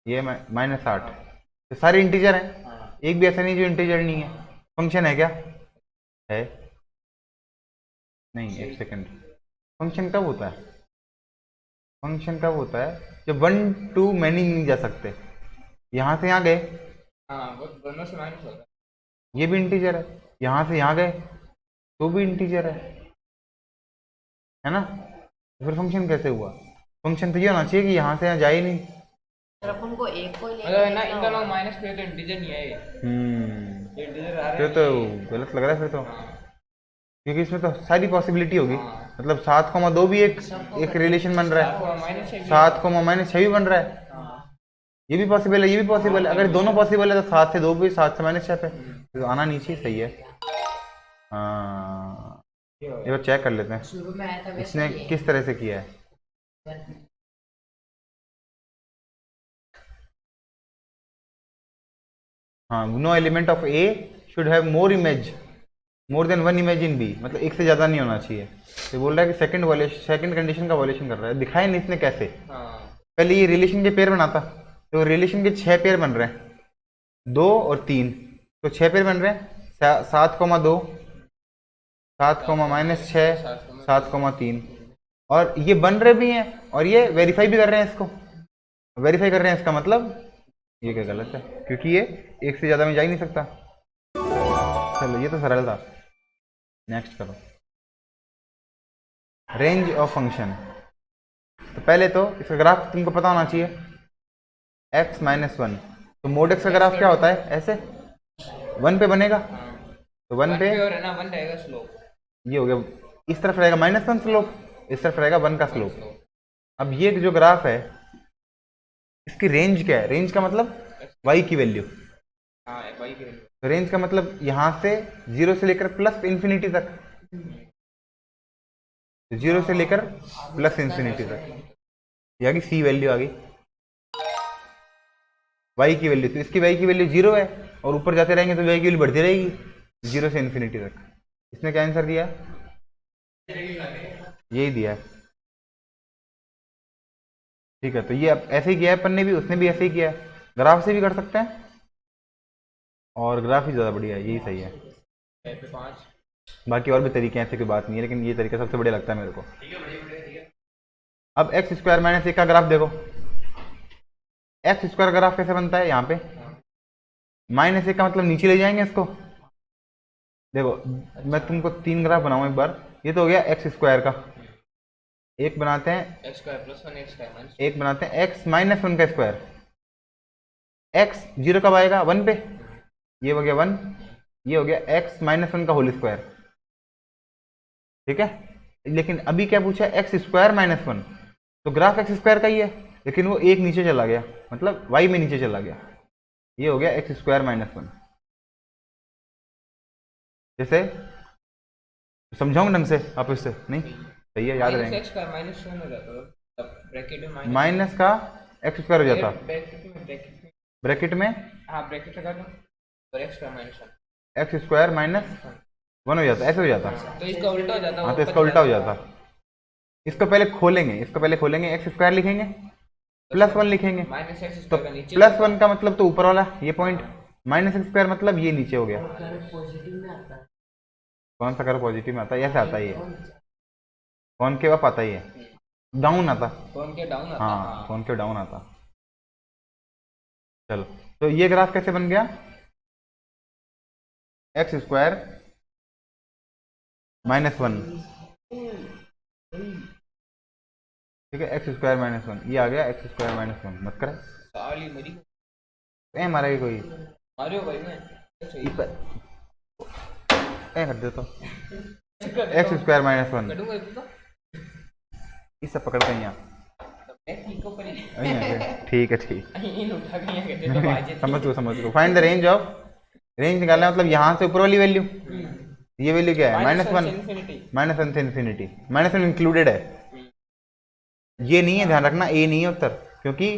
ये -8। तो सारे इंटीजर हैं, हाँ। एक भी ऐसा नहीं जो इंटीजर नहीं है। फंक्शन है क्या, है नहीं, एक सेकंड, फंक्शन कब होता है, फंक्शन कब होता है जब 1 to many नहीं जा सकते। यहाँ से यहाँ गए, हाँ, वो दोनों से माइनस होगा। ये भी इंटीजर है, यहाँ से यहाँ गए तो भी इंटीजर है ना, तो फिर फंक्शन कैसे हुआ, फंक्शन तो ये होना चाहिए कि यहाँ से यहाँ जाए ही नहीं। फिर अपन को एक को ही मतलब है ना, लेना इन दोनों माइनस पे तो इंटीजर नहीं है ये। ये इंटीजर आ रहे फिर हैं, तो गलत लग रहा है फिर तो, हाँ। क्योंकि इसमें तो सारी पॉसिबिलिटी होगी, हाँ। मतलब 7,2 भी एक रिलेशन बन रहा है, -6 7,-6 भी बन रहा है, हाँ। ये भी पॉसिबल है, ये भी पॉसिबल है। अगर दोनों पॉसिबल है तो 7 से 2 भी, 7 से -6 पे तो आना नहीं चाहिए, सही है। हाँ, ये हो ये बार चेक कर लेते हैं शुरू में आया था वैसे इसने ही है। किस तरह से किया है। हाँ, no element of A should have more than 1 image in B, मतलब एक से ज़्यादा नहीं होना चाहिए। तो बोल रहा है कि सेकंड कंडीशन का वॉल्यूशन कर रहा है, दिखाया नहीं इसने कैसे। हाँ। पहले ये रिलेशन के पेयर बनाता, तो रिलेशन के 6 पेयर बन रहे हैं, 2 और 3, तो 6 पेयर बन रहे हैं, 7,2 7, -6 7,3, और ये बन रहे भी हैं और ये वेरीफाई भी कर रहे हैं, इसको वेरीफाई कर रहे हैं, इसका मतलब ये क्या गलत है, क्योंकि ये एक से ज़्यादा में जा ही नहीं सकता। चलो ये तो सरल था। नेक्स्ट करो, रेंज ऑफ फंक्शन। तो पहले तो इसका ग्राफ तुमको पता होना चाहिए, x माइनस वन। तो मोड x का ग्राफ क्या होता है, ऐसे 1 पे बनेगा। तो 1 पे और है ना 1 रहेगा स्लोप। ये हो गया, इस तरफ रहेगा -1 स्लोप, इस तरफ रहेगा 1 का स्लोप। अब ये जो ग्राफ है इसकी रेंज क्या है, रेंज का मतलब y की वैल्यू। हाँ y की वैल्यू। तो रेंज का मतलब यहाँ से 0 से लेकर प्लस इन्फिनिटी तक, 0 से लेकर प्लस इन्फिनिटी तक, ये आ गई सी वैल्यू आ गई y की वैल्यू। तो इसकी y की वैल्यू 0 है और ऊपर जाते रहेंगे तो y की वैल्यू बढ़ती रहेगी 0 से इन्फिनिटी तक। इसने क्या आंसर दिया, यही दिया है। ठीक है, तो ये अब ऐसे ही किया है अपन ने भी, उसने भी ऐसे ही किया है। ग्राफ से भी कर सकते हैं और ग्राफ ही ज़्यादा बढ़िया है, यही सही है। 5 बाकी और भी तरीके हैं, ऐसे कोई बात नहीं है, लेकिन ये तरीका सबसे बढ़िया लगता है मेरे को। अब एक्स स्क्वायर माइनस 1 का ग्राफ देखो, एक्स स्क्वायर का ग्राफ कैसे बनता है, यहाँ पे -1 का मतलब नीचे ले जाएंगे इसको। देखो मैं तुमको 3 ग्राफ बनाऊँ एक बार। ये तो हो गया एक्स स्क्वायर का, एक बनाते हैं x square plus 1 x square minus, एक बनाते हैं एक्स माइनस 1 का स्क्वायर। एक्स 0 कब आएगा, 1 पे। ये हो गया 1, ये हो गया एक्स माइनस 1 का होल स्क्वायर। ठीक है, लेकिन अभी क्या पूछा है, एक्स स्क्वायर माइनस 1। तो ग्राफ एक्स स्क्वायर का ही है, लेकिन वो एक नीचे चला गया, मतलब वाई में नीचे चला गया। ये हो गया एक्स स्क्वायर माइनस 1। जैसे समझाऊंगा ढंग से आप, इससे नहीं सही है, याद रहेंगे। x स्क्वायर माइनस 1 हो जाता है, तब ब्रैकेट में माइनस माइनस का एक्स स्क्वायर हो जाता, ब्रैकेट में हाँ ब्रैकेट लगा दो और x square minus 1, x square minus 1 हो जाता, ऐसे हो जाता। तो इसका उल्टा हो जाता है। हाँ तो इसका उल्टा हो जाता। इसको पहले खोलेंगे, एक्स स्क्वायर लिखेंगे, प्लस 1 लिखेंगे। माइनस x तो स्क्वायर का नीचे प्लस 1 का मतलब तो ऊपर वाला ये पॉइंट, माइनस एक्स स्क्वायर मतलब ये नीचे हो गया। पॉजिटिव में आता है। कौन सा कर्व पॉजिटिव में आता है, ऐसे आता ही है, कॉनकेव अप आता ही है, डाउन आता। कौन के डाउन आता। हाँ कॉनकेव डाउन आता। चलो तो ये ग्राफ कैसे बन गया, एक्स स्क्वायर -1, ठीक है, एक्स स्क्वायर -1, ये आ गया एक्स स्क्वायर -1। मत करे साली मेरी मारा कोई मारियो भाई मैं कर दे तो एक्स स्क्वायर -1, करूंगा तो इसे पकड़ते हैं यहाँ। ठीक है ठीक, समझ को find the range of, range निकालना है मतलब यहाँ से ऊपर वाली वैल्यू, ये वैल्यू क्या है, -1 से इन्फिनिटी, -1 इंक्लूडेड है, ये नहीं है, ध्यान रखना ए नहीं है उत्तर, क्योंकि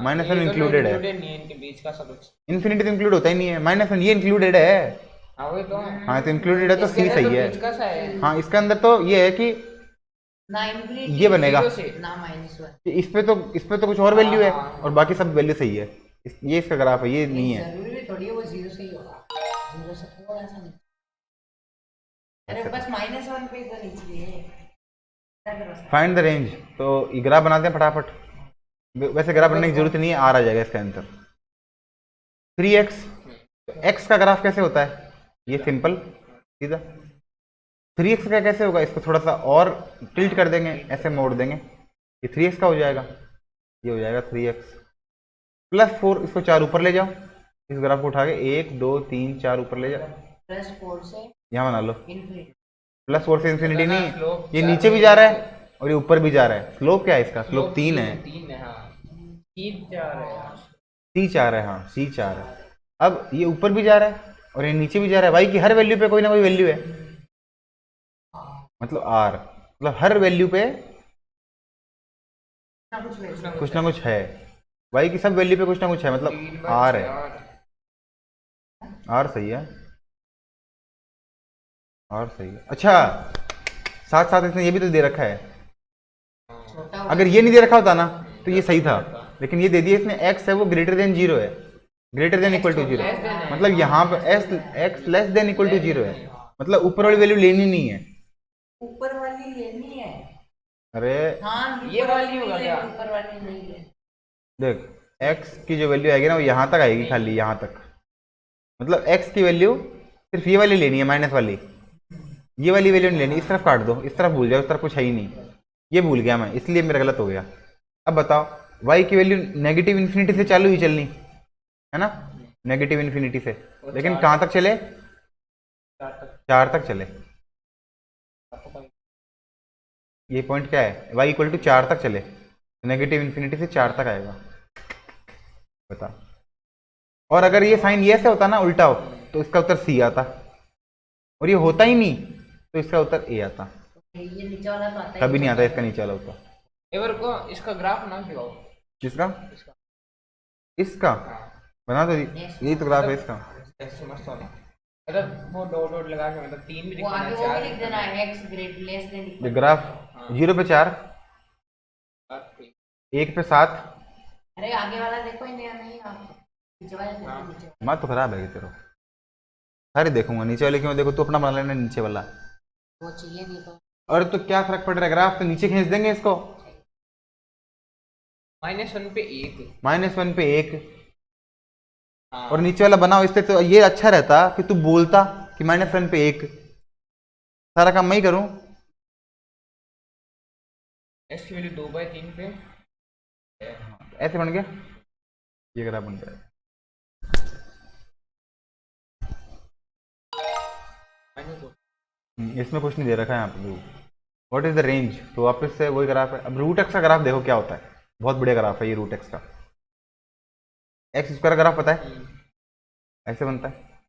-1 इंक्लूडेड है, इनके बीच का सब कुछ। इन्फिनिटी तो इंक्लूड होता ही नहीं है, -1 ये इंक्लूडेड है। हाँ वही तो, हाँ तो इंक्लूडेड है तो सी सही है। बीच का सा है। हाँ इसके अंदर तो ये है कि ना इंफिनिटी ये बनेगा, ना -1। इस पे तो कुछ और वैल्यू है और बाकी सब वैल्यू सही है। ये इसका ग्राफ है, ये नहीं है। जरूरी भी थोड़ी है वो 0 से ही होगा, 0 से थोड़ा सा नहीं। अरे बस -1 पे तो नीचे है। फाइंड द रेंज, तो ये ग्राफ बनाते हैं फटाफट। वैसे ग्राफ बनाने की जरूरत नहीं है, आ जाएगा इसके आंसर। 3x, x का ग्राफ कैसे होता है, ये सिंपल सीधा। 3x का कैसे होगा, इसको थोड़ा सा और टिल्ट कर देंगे, ऐसे मोड़ देंगे, ये 3x का हो जाएगा, ये हो जाएगा 3x +4। इसको 4 ऊपर ले जाओ, इस ग्राफ को उठा के 1 2 3 4 ऊपर ले जाओ, +4 से यहाँ बना लो। इंफिनिटी, +4 से इन्फिनिटी नहीं, ये नीचे भी जा रहा है और ये ऊपर भी जा रहा है। स्लोप क्या है इसका, स्लोप 3 है, 3 है। हाँ 3 4 है यार, C4 है, हाँ C4 है। अब ये ऊपर भी जा रहा है और ये नीचे भी जा रहा है, भाई की हर वैल्यू पे कोई ना कोई वैल्यू है, मतलब R, मतलब हर वैल्यू पे कुछ ना कुछ है, y की सब वैल्यू पे कुछ ना कुछ है, मतलब R है, R सही है, R सही है। अच्छा साथ साथ इसने ये भी तो दे रखा है, अगर ये नहीं दे रखा होता ना तो ये सही था, लेकिन ये दे दिया इसने, x है वो >0 है, >= 0, मतलब यहाँ पे x <= 0 है, मतलब ऊपर वाली वैल्यू लेनी नहीं है, ऊपर वाली लेनी है। अरे हाँ ये वाली होगा क्या? ऊपर वाली नहीं है। देख एक्स की जो वैल्यू आएगी ना वो यहाँ तक आएगी, खाली यहाँ तक। मतलब एक्स की वैल्यू सिर्फ ये वाली लेनी है, माइनस वाली, ये वाली वैल्यू नहीं लेनी। इस तरफ काट दो, इस तरफ भूल जाओ, इस तरफ कुछ है ही नहीं। ये भूल गया मैं, इसलिए मेरा गलत हो गया। अब बताओ, y की वैल्यू नेगेटिव इन्फिनिटी से चालू ही चलनी है ना, नेगेटिव इन्फिनिटी से, लेकिन कहाँ तक चले, 4 तक चले। ये पॉइंट क्या है, y इक्वल टू 4 तक चले, नेगेटिव इन्फिनिटी से 4 तक आएगा। बता। और अगर ये साइन ये से होता ना उल्टा हो, तो इसका उत्तर c आता, और ये होता ही नहीं तो इसका उत्तर a आता। ये नीचे वाला तो आता है, कभी नहीं आता इसका नीचे वाला उत्तर। एवर को इसका ग्राफ ना दिखाओ। किसका? इसका इसका हाँ, बना दो, यही तो ग्राफ है इसका। ऐसे मस्त वाला, मतलब वो डॉट डॉट लगा के, मतलब 3 भी वो दिखाना, आगे वो 4 भी लिख देना है, x ग्रेट लेस देन ये इक्वल। ग्राफ हाँ। 0 पे 4, 1 पे 7। अरे आगे वाला देखो ही नहीं, नहीं आप नीचे वाला देखो, हाँ। नीचे बात तो खराब है तेरा, सारे देखूंगा, नीचे वाले क्यों देखो, तू अपना बना लेना नीचे वाला। वो चाहिए नहीं तो और तो क्या फर्क पड़ रहा है, ग्राफ तो नीचे खींच देंगे इसको। -1 पे 1। -1 पे 1, हाँ। और नीचे वाला बनाओ, इससे तो ये अच्छा रहता कि तू बोलता कि -1 पे 1, सारा काम मैं ही करूं। x की वैल्यू 2/3 पे ऐसे बन गया, ये ग्राफ बन गया। -2। इसमें कुछ नहीं दे रखा है यहाँ पे। व्हाट इज द रेंज, तो वापस से वही ग्राफ है। अब रूट एक्स का ग्राफ देखो क्या होता है, बहुत बढ़िया ग्राफ है ये रूट एक्स का। एक्स स्क्वायर का ग्राफ पता है, ऐसे बनता है।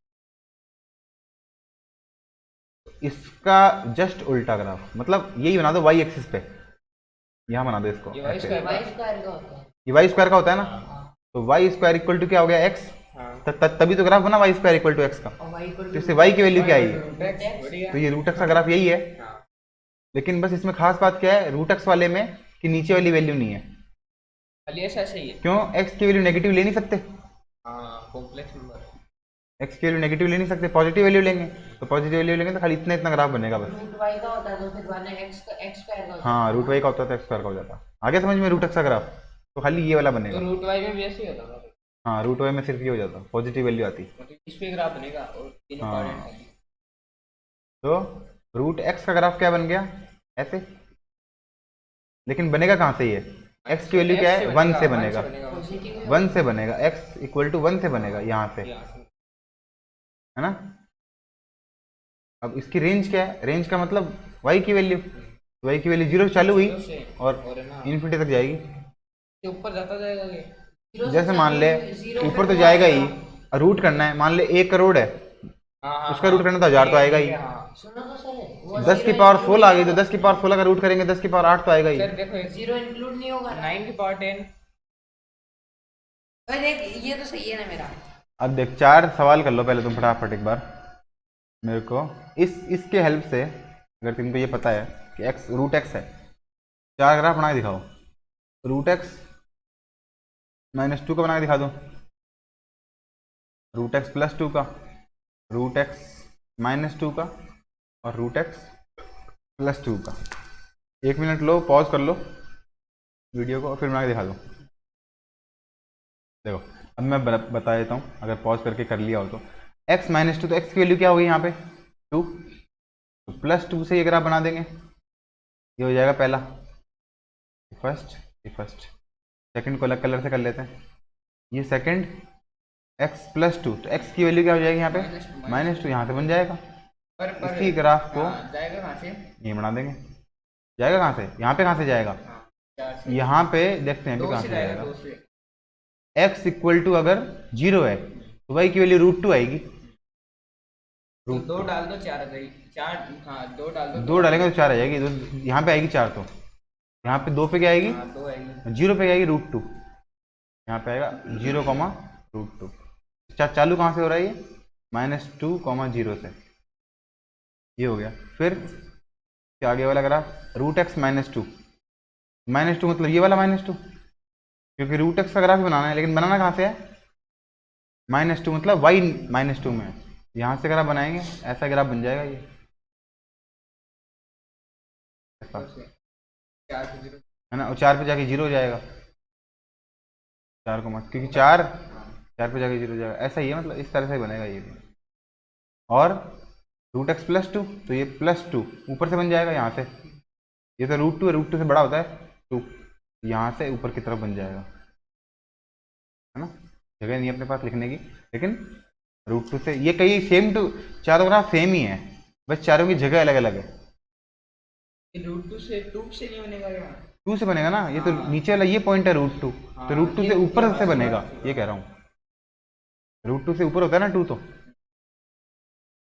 इसका जस्ट उल्टा ग्राफ, मतलब यही बना दो वाई एक्सिस पे, यहाँ बना दो इसको ये y ऐसे। स्क्वायर वाई स्क्वायर का होता है। ये वाई स्क्वायर का होता है ना, तो वाई स्क्वायर इक्वल टू क्या हो गया, एक्स। हाँ। तभी तो ग्राफ बना Y square equal to X का। और वाई इक्वल तो इससे वाई की वैल्यू क्या आई, बढ़िया। तो ये रूट एक्स का ग्राफ यही है। हाँ। लेकिन बस इसमें खास बात क्या है रूट एक्स वाले में, कि नीचे वाली वैल्यू नहीं है। खाली ऐसा सही है। क्यों, एक्स की वैल्यू नेगेटिव ले नहीं सकते, हाँ, कॉम्प्लेक्स नंबर। एक्स की वैल्यू नेगेटिव ले नहीं सकते, पॉजिटिव वैल्यू लेंगे, तो पॉजिटिव वैल्यू लेंगे तो खाली इतना इतना ग्राफ बनेगा बस। रूट वाई का होता है तो फिर वाला x का x स्क्वायर का होता है। हाँ, रूट वाई का होता है तो एक्स स्क्वायर का हो जाता। आगे समझ में, रूट एक्स का ग्राफ तो खाली ये वाला तो बनेगा। रूट y में भी ऐसे ही होता है, हाँ, रूट वाई में सिर्फ ये हो जाता, पॉजिटिव वैल्यू आती। मतलब इस पे ग्राफ बनेगा और तीनों हाँ। कोऑर्डिनेट है। तो रूट एक्स का ग्राफ क्या बन गया, ऐसे। लेकिन बनेगा कहाँ से ये, एक्स की वैल्यू क्या है, 1 से बनेगा, पॉजिटिव 1 से बनेगा, एक्स इक्वल टू 1 से बनेगा यहाँ से, है ना। अब इसकी रेंज क्या है, रेंज का मतलब y की वैल्यू, y की वैल्यू 0 से चालू हुई और और है ना इन्फिनिटी तक जाएगी। ये ऊपर जाता जाएगा ये। जैसे मान ले ऊपर तो जाएगा ही, और रूट करना है, मान ले 1 करोड़ है, हाँ, उसका रूट करना तो 1000 तो आएगा ही। हाँ। सुनो तो सर, वो 10 की पावर 16 आ गई तो 10 की पावर 16 का रूट करेंगे, 10 की पावर 8 तो आएगा ही। सर देखो ये जीरो इंक्लूड नहीं होगा ना। 9 की पावर 10। अरे देख ये तो सही है ना मेरा। अब देख 4 सवाल कर लो पहले तुम फटाफट एक बार मेरे को, इसके हेल्प से, अगर तुमको ये पता है कि एक्स रूट एक्स है, 4 ग्राफ बना के दिखाओ। रूट एक्स -2 का बना के दिखा दो, रूट एक्स +2 का, रूट एक्स -2 का, और रूट एक्स +2 का। 1 मिनट लो, पॉज कर लो वीडियो को और फिर बना के दिखा दो। देखो अब मैं बता देता हूँ, अगर पॉज करके कर लिया हो तो x -2, तो x की वैल्यू क्या होगी यहाँ पे 2, तो +2 से ये ग्राफ बना देंगे, ये हो जाएगा पहला, ये फर्स्ट। सेकंड को अलग कलर से कर लेते हैं, ये सेकंड, x +2, तो x की वैल्यू क्या हो जाएगी यहाँ पे -2, यहाँ से बन जाएगा। पर इसी ग्राफ को जाएगा कहाँ से? ये बना देंगे, जाएगा कहाँ से, यहाँ पे कहाँ से जाएगा, 4 से। यहाँ पे देखते हैं कि 2 कहाँ से से जाएगा, जाएगा। 2 से। x इक्वल टू अगर 0 है तो y की वैल्यू √2 आएगी। तो 2 डाल दो 4 आ जाएगी, 4। हाँ 2 डाल दो, 2 डालेंगे तो 4 आ जाएगी, तो यहाँ पे आएगी 4, तो यहाँ पे 2 पे क्या आएगी, हाँ 2 आएगी। 0 पे आएगी √2, यहाँ पे आएगा 0, √2। चालू कहाँ से हो रहा है ये, -2, 0 से, ये हो गया। फिर क्या आगे वाला ग्राफ, रूट एक्स -2, मतलब ये वाला -2, क्योंकि रूट एक्स का ग्राफ बनाना है, लेकिन बनाना कहाँ से है, -2 मतलब y -2 में है, यहाँ से ग्राफ बनाएंगे, ऐसा ग्राफ बन जाएगा ये ऐसा, 4 से 0। है ना, और 4 पे जाके 0 हो जाएगा। 4 को मत, क्योंकि 4 पे जाके 0 जाएगा, ऐसा ही है, मतलब इस तरह से बनेगा ये भी। और √x+2, तो ये +2 ऊपर से बन जाएगा यहाँ से, ये तो √2 है, √2 से बड़ा होता है 2, यहाँ से ऊपर की तरफ बन जाएगा, है ना। जगह नहीं अपने पास लिखने की, लेकिन √2 से ये कई सेम टू, चारों ग्राफ सेम ही है, बस चारों की जगह अलग अलग है। √2 से 2 से नहीं बनेगा क्या? 2 से बनेगा ना, ये तो नीचे वाला ये पॉइंट है √2, तो √2 से ऊपर से बनेगा, ये कह रहा हूँ। √2 से ऊपर होता है ना 2 तो।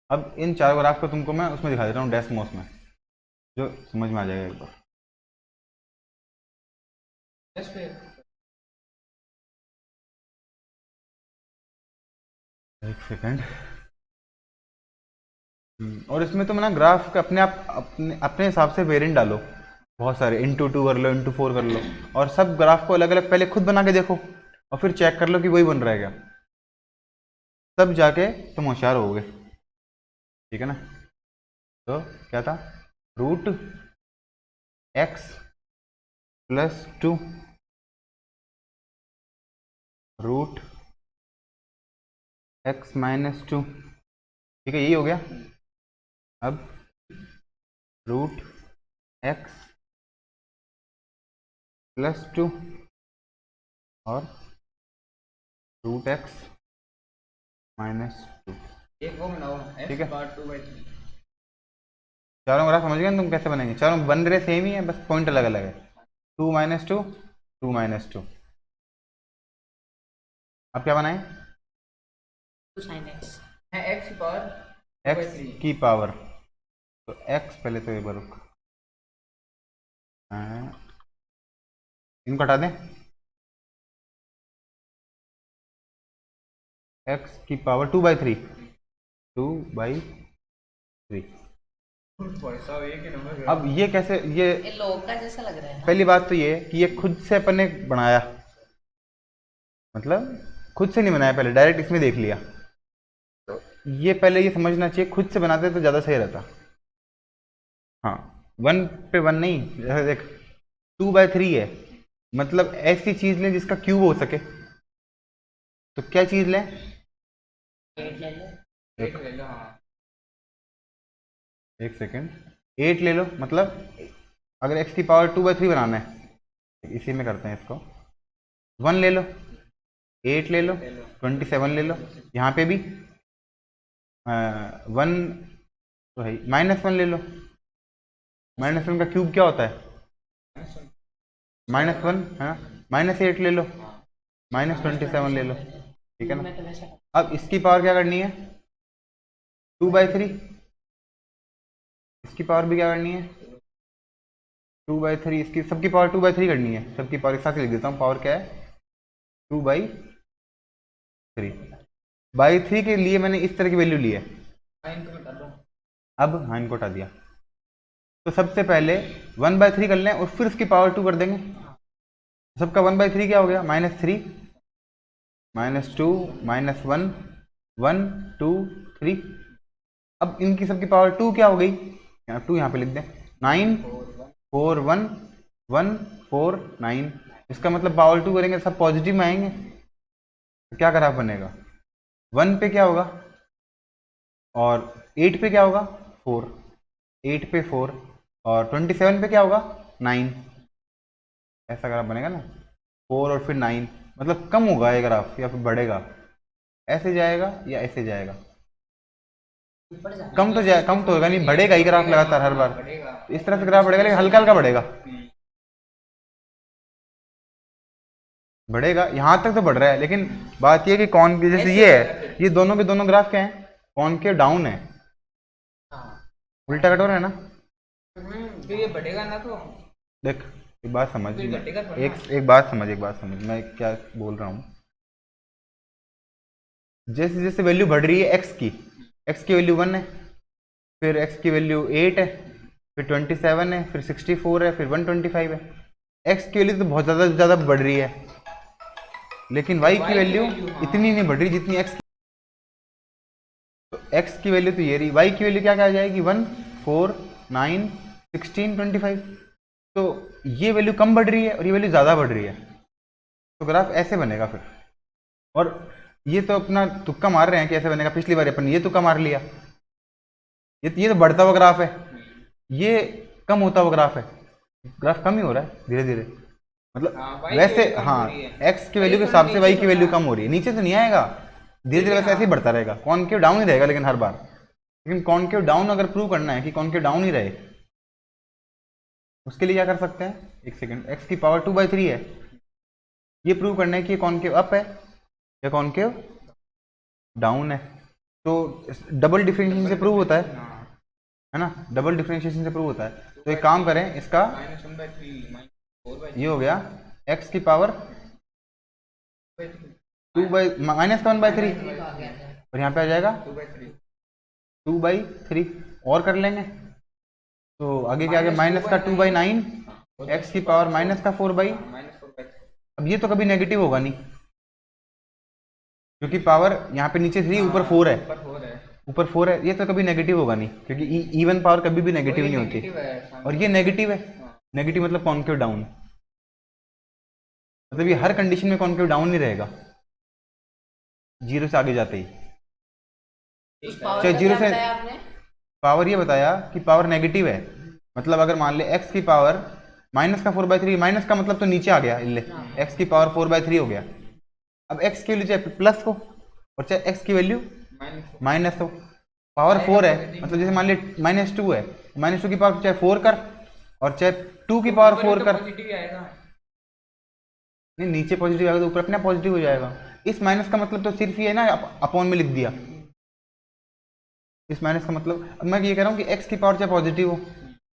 अब इन चारों ग्राफ को तुमको मैं उसमें दिखा देता हूँ, डेस्मोस में, जो समझ में आ जाएगा एक बार। एक सेकंड। और इसमें तुम ना ग्राफ का अपने आप अपने हिसाब से वेरिएंट डालो, बहुत सारे, *2 कर लो, *4 कर लो, और सब ग्राफ को अलग अलग पहले खुद बना के देखो, और फिर चेक कर लो कि वही बन रहा है क्या, तब जाके तुम होशियार होगे, ठीक है ना। तो क्या था, √x+2 √x-2, ठीक है, यही हो गया। अब √x+2 और √x-2, एक वो बनाओ, ठीक है। x/2/3। चारों ग्राफ समझ गए तुम कैसे बनेंगे, चारों बन रहे सेम ही है, बस पॉइंट अलग अलग है, 2 - 2 2 - 2। अब क्या बनाए, 2 sin x है x की पावर x की पावर, तो x पहले तो एक बार रुक, इनको हटा दें, x की पावर 2/3, 2/3। अब ये कैसे, ये log का जैसा लग रहा है ना। पहली बात तो ये कि ये खुद से अपन ने बनाया, मतलब खुद से नहीं बनाया, पहले डायरेक्ट इसमें देख लिया, तो ये पहले ये समझना चाहिए, खुद से बनाते तो ज़्यादा सही रहता। हाँ, 1 पे 1 नहीं, जैसे देख 2/3 है, मतलब ऐसी चीज लें जिसका क्यूब हो सके, तो क्या चीज लें, 8 ले लो। एक ले लो, हाँ। एक सेकेंड, 8 ले लो, मतलब अगर x की पावर 2/3 बनाना है, इसी में करते हैं इसको, 1 ले लो, 8 ले लो, 27 ले लो, यहाँ पे भी 1 तो है, -1 ले लो, -1 का क्यूब क्या होता है, -1 है, -8 ले लो, -27 ले लो, ठीक है ना। मैं तो वैसा अब इसकी पावर क्या करनी है, 2/3, इसकी पावर भी क्या करनी है, 2/3, इसकी सबकी पावर 2/3 करनी है, सबकी पावर एक साथ लिख देता हूँ, पावर क्या है 2/3 के लिए मैंने इस तरह की वैल्यू ली है। इनको हटा दो। अब हाँ, इनको हटा दिया, तो सबसे पहले 1/3 कर लें और फिर उसकी पावर 2 कर देंगे, सबका 1/3 क्या हो गया, -3 -2 -1 1 2 3। अब इनकी सबकी पावर 2 क्या हो गई, 2 यहाँ पे लिख दें, 9 4 1 1 4 9, इसका मतलब पावर 2 करेंगे सब पॉजिटिव में आएंगे, तो क्या ग्राफ बनेगा, 1 पे क्या होगा और 8 पे क्या होगा 4, 8 पे 4 और 27 पे क्या होगा 9, ऐसा ग्राफ बनेगा ना, 4 और फिर 9, मतलब कम होगा ये ग्राफ या फिर बढ़ेगा, ऐसे जाएगा या ऐसे जाएगा, ऊपर जाना। कम तो जाए, कम तो होगा नहीं, बढ़ेगा ही ग्राफ लगातार हर बार, बढ़ेगा। इस तरह से ग्राफ बढ़ेगा, लेकिन हल्का हल्का बढ़ेगा, बढ़ेगा, यहाँ तक तो बढ़ रहा है, लेकिन बात ये कि कौन की, जैसे ये है, ये दोनों के दोनों ग्राफ क्या है, कौन के डाउन है, हाँ। उल्टा कटोरा है ना। तो ये बढ़ेगा ना, तो देख एक बात समझ, फिर घटेगा थोड़ा एक बात समझ, एक बात समझ मैं क्या बोल रहा हूँ, जैसे जैसे वैल्यू बढ़ रही है x की वैल्यू 1 है, फिर x की वैल्यू 8 है, फिर 27 है, फिर 64 है, फिर 125 है, x की वैल्यू तो बहुत ज़्यादा बढ़ रही है, लेकिन y की वैल्यू इतनी नहीं बढ़ रही जितनी x की, तो x की वैल्यू तो ये रही, y की वैल्यू क्या क्या आ जाएगी 1 4 9 16 25, तो ये वैल्यू कम बढ़ रही है और ये वैल्यू ज़्यादा बढ़ रही है, तो ग्राफ ऐसे बनेगा फिर। और ये तो अपना तुक्का मार रहे हैं कि ऐसे बनेगा, पिछली बार अपन ये तुक्का मार लिया। ये तो बढ़ता हुआ ग्राफ है, ये कम होता हुआ ग्राफ है, ग्राफ कम ही हो रहा है धीरे धीरे। मतलब Y की वैसे वैल्यू कम हाँ हो रही है। एक्स की वैल्यू के हिसाब से वाई की वैल्यू कम हो रही है, नीचे तो नहीं आएगा, धीरे धीरे वैसे ऐसे ही बढ़ता रहेगा, कॉनकेव डाउन ही रहेगा लेकिन हर बार। लेकिन कॉनकेव डाउन अगर प्रूव करना है कि कॉनकेव डाउन ही रहे, उसके लिए क्या कर सकते हैं, एक सेकेंड, एक्स की पावर 2/3 है, ये प्रूव करना है कि ये कॉनकेव अप है या कॉनकेव डाउन है। तो डबल डिफरेंशिएशन से प्रूव होता है ना, डबल डिफरेंशिएशन से प्रूव होता है। तो एक काम करें, इसका ये हो गया x की पावर 2/-1/3 और यहाँ पे आ जाएगा 2/3 और कर लेंगे तो आगे क्या, आगे माइनस का 2/9 x की पावर माइनस का 4/। अब ये तो कभी नेगेटिव होगा नहीं, क्योंकि पावर यहाँ पे नीचे 3 ऊपर 4 है, ऊपर 4 है, ये तो कभी नेगेटिव होगा नहीं, क्योंकि इवन पावर कभी भी नेगेटिव नहीं होती। और ये नेगेटिव है, नेगेटिव मतलब कॉनकेव डाउन, मतलब ये हर कंडीशन में कॉनकेव डाउन नहीं रहेगा जीरो से आगे जाते ही। चाहे जीरो से पावर ये बताया कि पावर नेगेटिव है, मतलब अगर मान ले x की पावर माइनस का 4/3, माइनस का मतलब तो नीचे आ गया, ले x की पावर 4/3 हो गया। अब x की वैल्यू चाहे प्लस हो और चाहे x की वैल्यू माइनस हो, पावर 4 है, मतलब जैसे मान ले -2 है, -2 की पावर चाहे 4 कर और चाहे 2 की पावर 4 कर, नहीं नीचे पॉजिटिव आएगा तो ऊपर अपने पॉजिटिव हो जाएगा। इस माइनस का मतलब तो सिर्फ ये है ना, अपॉन में लिख दिया, इस माइनस का मतलब। अब मैं ये कह रहा हूँ कि x की पावर चाहे पॉजिटिव हो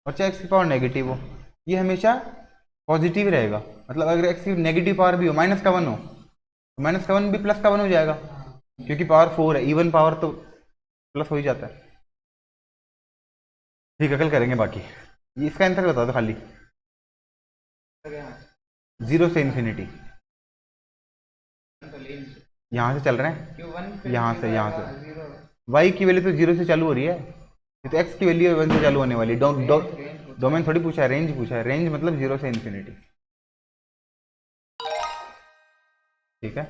और चाहे x की पावर नेगेटिव हो, ये हमेशा पॉजिटिव रहेगा। मतलब अगर x की नेगेटिव पावर भी हो, -1 हो, तो -1 भी +1 हो जाएगा, क्योंकि पावर 4 है, इवन पावर तो प्लस हो ही जाता है। ठीक है, कल करेंगे बाकी। इसका आंसर बता दो खाली, 0 से इन्फिनिटी, यहाँ से चल रहे हैं, यहाँ से y की वैल्यू तो 0 से चालू हो रही है, तो x की वैल्यू 1 से चालू होने वाली। डोमेन थोड़ी पूछा है, रेंज पूछा है, रेंज मतलब 0 से इन्फिनिटी। ठीक है।